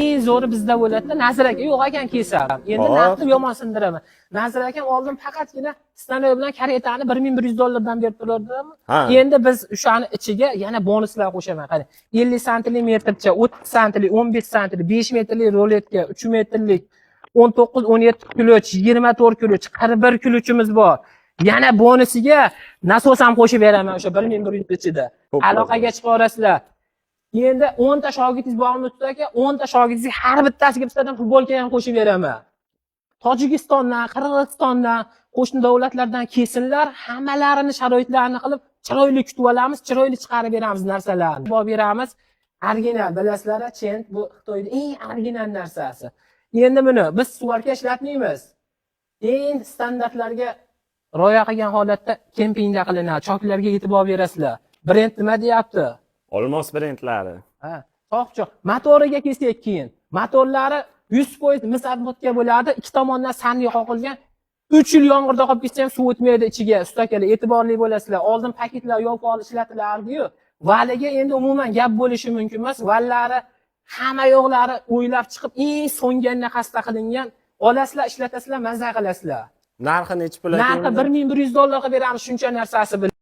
Eng zo'ri bizda bo'ladi. Nazir aka yo'q ekan kelsam. Endi narxni yomon sindiraman. Nazir akam oldin faqatgina stanoy bilan karetani $1100 berib turardim. Endi biz o'shani ichiga yana bonuslar qo'shaman. Qani 50 santlik metrcha, 30 santlik, 15 santlik, 5 metrlik roletka, 3 metrlik, 19, 17 kiloch, 24 kiloch, 41 kilochimiz bor. Yana bonusiga nasos ham qo'shib beraman o'sha 1100 ichida. Aloqaga chiqa olasizlar. Endi 10 ta shogirdingiz bormi aka? 10 ta shogirdingiz har bittasiga bizdan futbolka ham qo'shib beraman. Tojikistondan, Qirg'izistondan, qo'shni davlatlardan kelsinlar, hammalarini sharoitlarini qilib, chiroyli kutib olamiz, chiroyli chiqarib beramiz narsalarni. Bob beramiz. Original, bilasizlar, chent bu Xitoyning eng original narsasi. Endi buni biz suvarka ishlatmaymiz. Eng standartlarga rioya qilgan holatda kempingda qilinadi. Choklarga e'tibor berasizlar. Brend nima deyapti? Olmos brendlari. Ha, choq. Motoriga kelsak keyin. Motorlari 100% misabotga bo'ladi. Ikki tomondan sandiq qoqilgan. 3 yil yomg'irda qolib ketsa ham suv o'tmaydi ichiga. Ustakalar e'tiborli bo'lasizlar. Oldin paketlar yopib ishlatilardi-yu. Valiga endi umuman gap bo'lishi mumkin emas. Vallari hamma yo'qlari o'ylab chiqib, eng so'nganda xasta qilingan. Olasizlar, ishlatasizlar, mazza qilasizlar. Narxi necha pul? Narxi $1100 beramiz shuncha narsasi bilan.